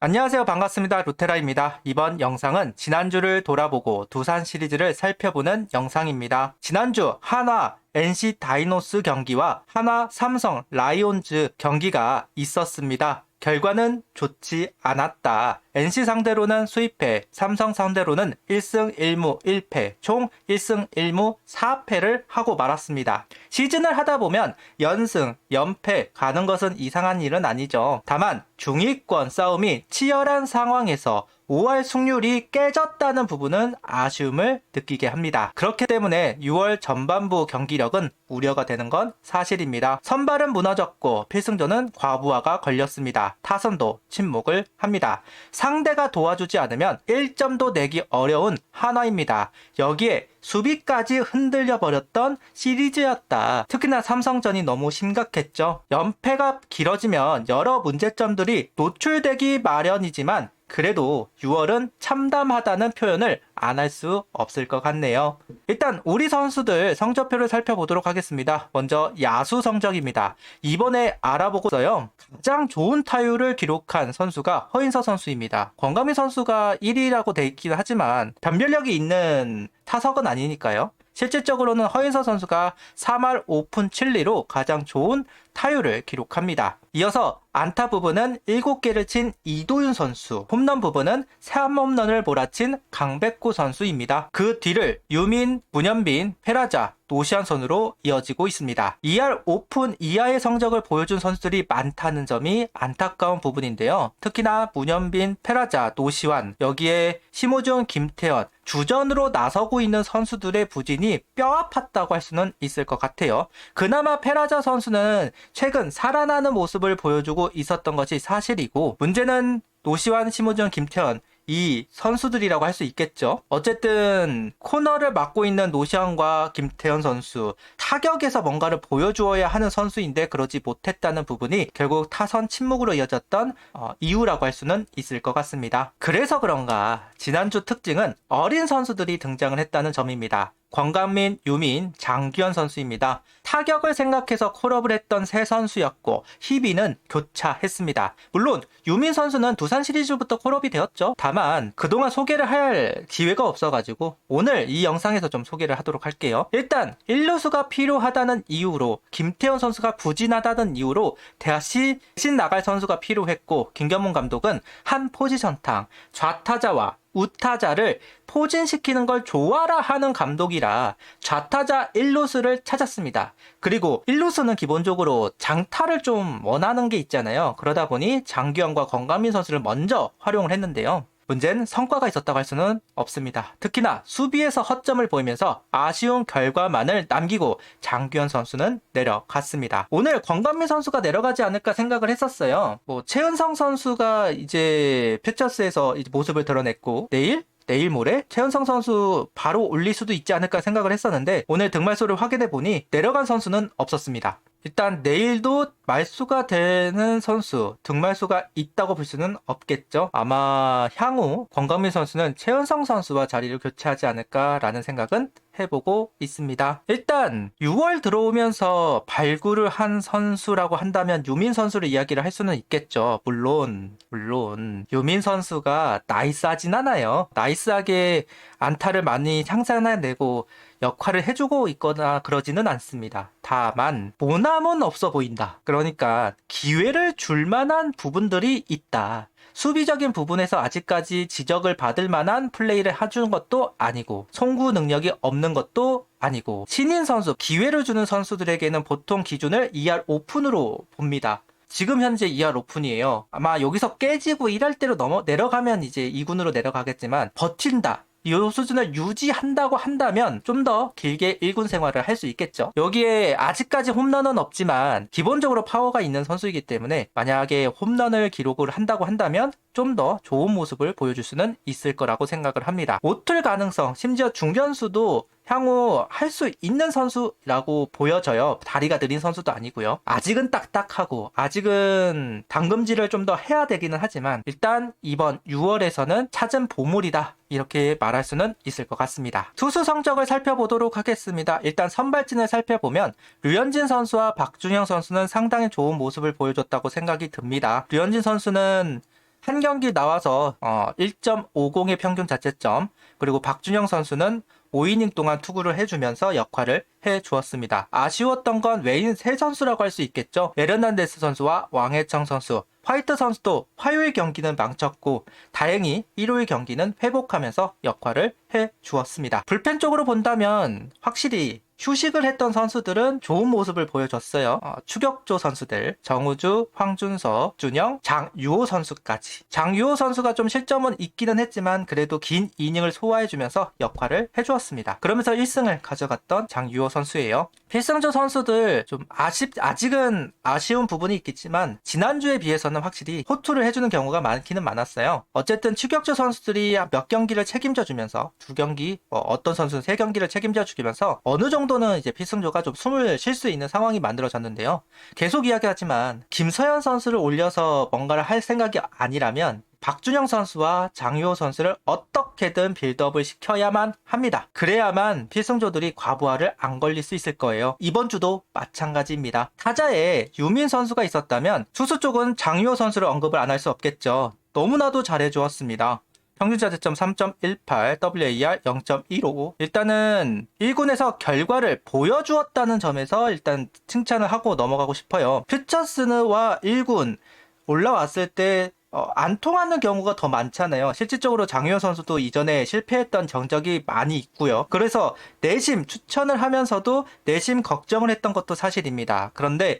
안녕하세요. 반갑습니다. 루테라입니다. 이번 영상은 지난주를 돌아보고 두산 시리즈를 살펴보는 영상입니다. 지난주 한화 NC 다이노스 경기와 한화 삼성 라이온즈 경기가 있었습니다. 결과는 좋지 않았다. NC 상대로는 수입패, 삼성 상대로는 1승 1무 1패, 총 1승 1무 4패를 하고 말았습니다. 시즌을 하다 보면 연승, 연패 가는 것은 이상한 일은 아니죠. 다만 중위권 싸움이 치열한 상황에서 5월 승률이 깨졌다는 부분은 아쉬움을 느끼게 합니다. 그렇기 때문에 6월 전반부 경기력은 우려가 되는 건 사실입니다. 선발은 무너졌고 필승조는 과부하가 걸렸습니다. 타선도 침묵을 합니다. 상대가 도와주지 않으면 1점도 내기 어려운 한화입니다. 여기에 수비까지 흔들려 버렸던 시리즈였다. 특히나 삼성전이 너무 심각했죠. 연패가 길어지면 여러 문제점들이 노출되기 마련이지만 그래도 6월은 참담하다는 표현을 안 할 수 없을 것 같네요. 일단 우리 선수들 성적표를 살펴보도록 하겠습니다. 먼저 야수 성적입니다. 이번에 알아보고서요. 가장 좋은 타율을 기록한 선수가 허인서 선수입니다. 권강민 선수가 1위라고 돼 있긴 하지만 변별력이 있는 타석은 아니니까요. 실질적으로는 허인서 선수가 3할 5푼 7리로 가장 좋은 타율을 기록합니다. 이어서 안타 부분은 7개를 친 이도윤 선수, 홈런 부분은 3홈런을 몰아친 강백호 선수입니다. 그 뒤를 유민, 문현빈, 페라자, 노시안 선으로 이어지고 있습니다. 2할 5푼 이하의 성적을 보여준 선수들이 많다는 점이 안타까운 부분인데요. 특히나 문현빈, 페라자, 노시환, 여기에 심호준, 김태현, 주전으로 나서고 있는 선수들의 부진이 뼈아팠다고 할 수는 있을 것 같아요. 그나마 페라자 선수는 최근 살아나는 모습을 보여주고 있었던 것이 사실이고, 문제는 노시환, 심호준, 김태현 이 선수들이라고 할 수 있겠죠. 어쨌든 코너를 맡고 있는 노시환과 김태현 선수, 타격에서 뭔가를 보여주어야 하는 선수인데 그러지 못했다는 부분이 결국 타선 침묵으로 이어졌던 이유라고 할 수는 있을 것 같습니다. 그래서 그런가 지난주 특징은 어린 선수들이 등장을 했다는 점입니다. 권강민, 유민, 장규현 선수입니다. 타격을 생각해서 콜업을 했던 세 선수였고 희비는 교차했습니다. 물론 유민 선수는 두산 시리즈부터 콜업이 되었죠. 다만 그동안 소개를 할 기회가 없어가지고 오늘 이 영상에서 좀 소개를 하도록 할게요. 일단 1루수가 필요하다는 이유로, 김태현 선수가 부진하다는 이유로 대신 나갈 선수가 필요했고, 김경문 감독은 한 포지션당 좌타자와 우타자를 포진시키는 걸 좋아라 하는 감독이라 좌타자 1루수를 찾았습니다. 그리고 1루수는 기본적으로 장타를 좀 원하는 게 있잖아요. 그러다 보니 장규현과 권강민 선수를 먼저 활용을 했는데요. 문제는 성과가 있었다고 할 수는 없습니다. 특히나 수비에서 허점을 보이면서 아쉬운 결과만을 남기고 장규현 선수는 내려갔습니다. 오늘 권강민 선수가 내려가지 않을까 생각을 했었어요. 최은성 선수가 이제 퓨처스에서 이제 모습을 드러냈고 내일 모레 최은성 선수 바로 올릴 수도 있지 않을까 생각을 했었는데 오늘 등말소를 확인해 보니 내려간 선수는 없었습니다. 일단 내일도 말수가 되는 선수, 등말수가 있다고 볼 수는 없겠죠. 아마 향후 권강민 선수는 최은성 선수와 자리를 교체하지 않을까라는 생각은 해보고 있습니다. 일단 6월 들어오면서 발굴을 한 선수라고 한다면 유민 선수를 이야기를 할 수는 있겠죠. 물론 유민 선수가 나이스하진 않아요. 나이스하게 안타를 많이 향상해내고 역할을 해주고 있거나 그러지는 않습니다. 다만 모남은 없어 보인다. 그러니까 기회를 줄 만한 부분들이 있다. 수비적인 부분에서 아직까지 지적을 받을 만한 플레이를 해주는 것도 아니고 송구 능력이 없는 것도 아니고, 신인 선수, 기회를 주는 선수들에게는 보통 기준을 2할 오픈으로 봅니다. 지금 현재 2할 오픈이에요. 아마 여기서 깨지고 1할대로 내려가면 이제 2군으로 내려가겠지만 버틴다, 이 수준을 유지한다고 한다면 좀 더 길게 1군 생활을 할 수 있겠죠. 여기에 아직까지 홈런은 없지만 기본적으로 파워가 있는 선수이기 때문에 만약에 홈런을 기록을 한다고 한다면 좀 더 좋은 모습을 보여줄 수는 있을 거라고 생각을 합니다. 못틀 가능성, 심지어 중견수도 향후 할 수 있는 선수라고 보여져요. 다리가 느린 선수도 아니고요. 아직은 딱딱하고 아직은 당금질을 좀 더 해야 되기는 하지만 일단 이번 6월에서는 찾은 보물이다, 이렇게 말할 수는 있을 것 같습니다. 투수 성적을 살펴보도록 하겠습니다. 일단 선발진을 살펴보면 류현진 선수와 박준영 선수는 상당히 좋은 모습을 보여줬다고 생각이 듭니다. 류현진 선수는 한 경기 나와서 1.50의 평균 자책점, 그리고 박준영 선수는 5이닝 동안 투구를 해주면서 역할을 해주었습니다. 아쉬웠던 건 외인 세 선수라고 할 수 있겠죠. 에르난데스 선수와 왕해청 선수, 화이트 선수도 화요일 경기는 망쳤고 다행히 일요일 경기는 회복하면서 역할을 해주었습니다. 불펜 쪽으로 본다면 확실히 휴식을 했던 선수들은 좋은 모습을 보여줬어요. 추격조 선수들 정우주, 황준서, 준영, 장유호 선수까지. 장유호 선수가 좀 실점은 있기는 했지만 그래도 긴 이닝을 소화해주면서 역할을 해주었습니다. 그러면서 1승을 가져갔던 장유호 선수예요. 필승조 선수들 좀 아직은 아쉬운 부분이 있겠지만 지난주에 비해서는 확실히 호투를 해주는 경우가 많기는 많았어요. 어쨌든 추격조 선수들이 몇 경기를 책임져주면서 2경기, 어떤 선수는 3경기를 책임져주면서 어느 정도는 이제 필승조가 좀 숨을 쉴 수 있는 상황이 만들어졌는데요. 계속 이야기하지만 김서현 선수를 올려서 뭔가를 할 생각이 아니라면 박준영 선수와 장유호 선수를 어떻게든 빌드업을 시켜야만 합니다. 그래야만 필승조들이 과부하를 안 걸릴 수 있을 거예요. 이번 주도 마찬가지입니다. 타자에 유민 선수가 있었다면 투수 쪽은 장유호 선수를 언급을 안 할 수 없겠죠. 너무나도 잘해주었습니다. 평균 자책점 3.18, WAR 0.15. 일단은 1군에서 결과를 보여주었다는 점에서 일단 칭찬을 하고 넘어가고 싶어요. 퓨처스와 1군 올라왔을 때 안 통하는 경우가 더 많잖아요. 실질적으로 장유호 선수도 이전에 실패했던 정적이 많이 있고요. 그래서 내심 추천을 하면서도 내심 걱정을 했던 것도 사실입니다. 그런데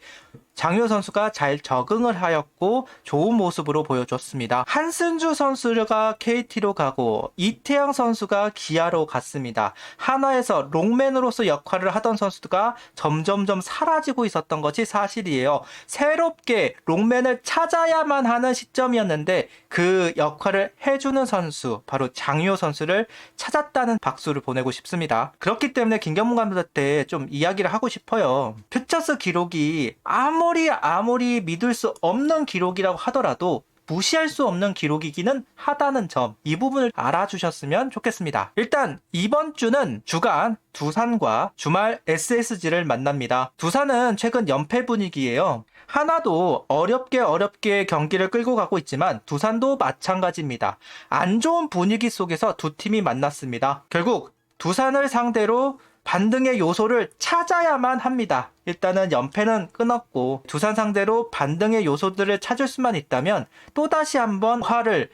장유호 선수가 잘 적응을 하였고 좋은 모습으로 보여줬습니다. 한승주 선수가 KT로 가고 이태양 선수가 기아로 갔습니다. 하나에서 롱맨으로서 역할을 하던 선수가 점점점 사라지고 있었던 것이 사실이에요. 새롭게 롱맨을 찾아야만 하는 시점이었는데 그 역할을 해주는 선수, 바로 장유호 선수를 찾았다는 박수를 보내고 싶습니다. 그렇기 때문에 김경문 감독한테 좀 이야기를 하고 싶어요. 퓨처스 기록이 아무리 믿을 수 없는 기록이라고 하더라도 무시할 수 없는 기록이기는 하다는 점, 이 부분을 알아주셨으면 좋겠습니다. 일단 이번 주는 주간 두산과 주말 SSG를 만납니다. 두산은 최근 연패 분위기예요. 하나도 어렵게 경기를 끌고 가고 있지만 두산도 마찬가지입니다. 안 좋은 분위기 속에서 두 팀이 만났습니다. 결국 두산을 상대로 반등의 요소를 찾아야만 합니다. 일단은 연패는 끊었고 두산 상대로 반등의 요소들을 찾을 수만 있다면 또다시 한번 화를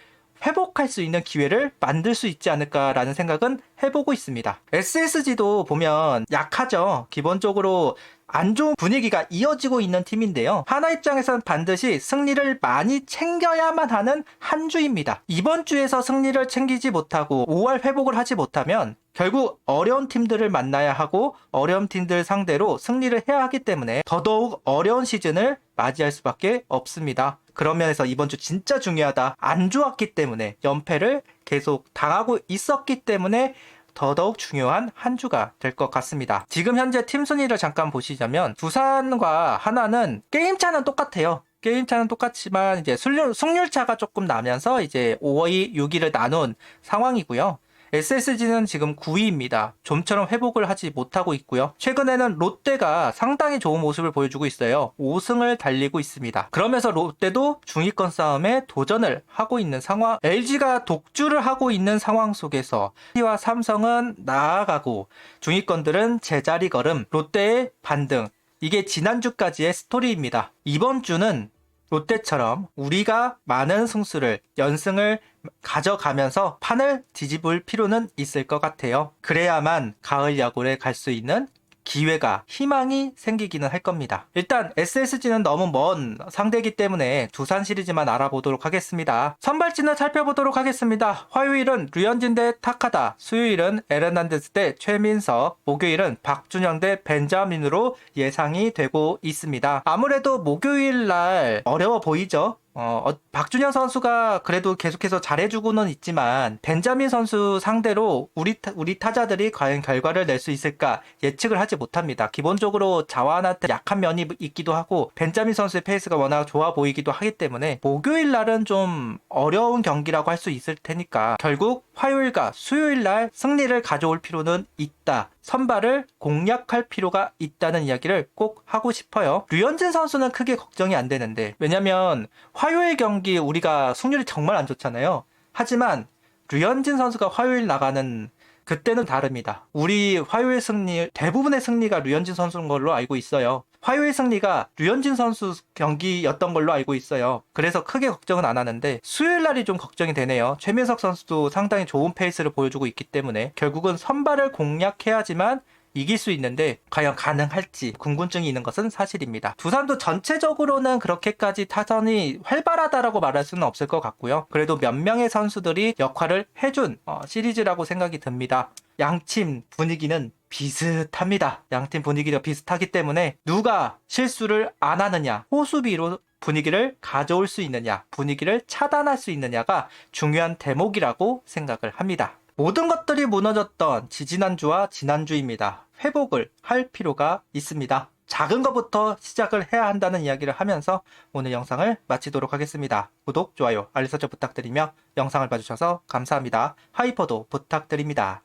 회복할 수 있는 기회를 만들 수 있지 않을까라는 생각은 해보고 있습니다. SSG도 보면 약하죠. 기본적으로 안 좋은 분위기가 이어지고 있는 팀인데요. 하나 입장에서는 반드시 승리를 많이 챙겨야만 하는 한 주입니다. 이번 주에서 승리를 챙기지 못하고 5월 회복을 하지 못하면 결국 어려운 팀들을 만나야 하고 어려운 팀들 상대로 승리를 해야 하기 때문에 더더욱 어려운 시즌을 맞이할 수밖에 없습니다. 그런 면에서 이번 주 진짜 중요하다. 안 좋았기 때문에 연패를 계속 당하고 있었기 때문에 더더욱 중요한 한 주가 될 것 같습니다. 지금 현재 팀 순위를 잠깐 보시자면 두산과 하나는 게임차는 똑같아요. 게임차는 똑같지만 이제 승률차가 조금 나면서 이제 5위, 6위를 나눈 상황이고요. SSG는 지금 9위입니다. 좀처럼 회복을 하지 못하고 있고요. 최근에는 롯데가 상당히 좋은 모습을 보여주고 있어요. 5승을 달리고 있습니다. 그러면서 롯데도 중위권 싸움에 도전을 하고 있는 상황, LG가 독주를 하고 있는 상황 속에서 KT와 삼성은 나아가고 중위권들은 제자리 걸음, 롯데의 반등, 이게 지난주까지의 스토리입니다. 이번 주는 롯데처럼 우리가 많은 승수를, 연승을 가져가면서 판을 뒤집을 필요는 있을 것 같아요. 그래야만 가을 야구에 갈 수 있는 기회가, 희망이 생기기는 할 겁니다. 일단 SSG는 너무 먼 상대이기 때문에 두산 시리즈만 알아보도록 하겠습니다. 선발진을 살펴보도록 하겠습니다. 화요일은 류현진 대 타카다, 수요일은 에르난데스 대 최민석, 목요일은 박준영 대 벤자민으로 예상이 되고 있습니다. 아무래도 목요일 날 어려워 보이죠? 박준영 선수가 그래도 계속해서 잘해주고는 있지만 벤자민 선수 상대로 우리 타자들이 과연 결과를 낼 수 있을까 예측을 하지 못합니다. 기본적으로 자완한테 약한 면이 있기도 하고 벤자민 선수의 페이스가 워낙 좋아 보이기도 하기 때문에 목요일 날은 좀 어려운 경기라고 할 수 있을 테니까 결국 화요일과 수요일 날 승리를 가져올 필요는 있다. 선발을 공략할 필요가 있다는 이야기를 꼭 하고 싶어요. 류현진 선수는 크게 걱정이 안 되는데, 왜냐면 화요일 경기 우리가 승률이 정말 안 좋잖아요. 하지만 류현진 선수가 화요일 나가는 그때는 다릅니다. 우리 화요일 승리, 대부분의 승리가 류현진 선수인 걸로 알고 있어요. 화요일 승리가 류현진 선수 경기였던 걸로 알고 있어요. 그래서 크게 걱정은 안 하는데 수요일 날이 좀 걱정이 되네요. 최민석 선수도 상당히 좋은 페이스를 보여주고 있기 때문에 결국은 선발을 공략해야지만 이길 수 있는데 과연 가능할지 궁금증이 있는 것은 사실입니다. 두산도 전체적으로는 그렇게까지 타선이 활발하다라고 말할 수는 없을 것 같고요. 그래도 몇 명의 선수들이 역할을 해준 시리즈라고 생각이 듭니다. 양팀 분위기는 비슷합니다. 양팀 분위기가 비슷하기 때문에 누가 실수를 안 하느냐, 호수비로 분위기를 가져올 수 있느냐, 분위기를 차단할 수 있느냐가 중요한 대목이라고 생각을 합니다. 모든 것들이 무너졌던 지지난주와 지난주입니다. 회복을 할 필요가 있습니다. 작은 것부터 시작을 해야 한다는 이야기를 하면서 오늘 영상을 마치도록 하겠습니다. 구독, 좋아요, 알림 설정 부탁드리며 영상을 봐주셔서 감사합니다. 하이퍼도 부탁드립니다.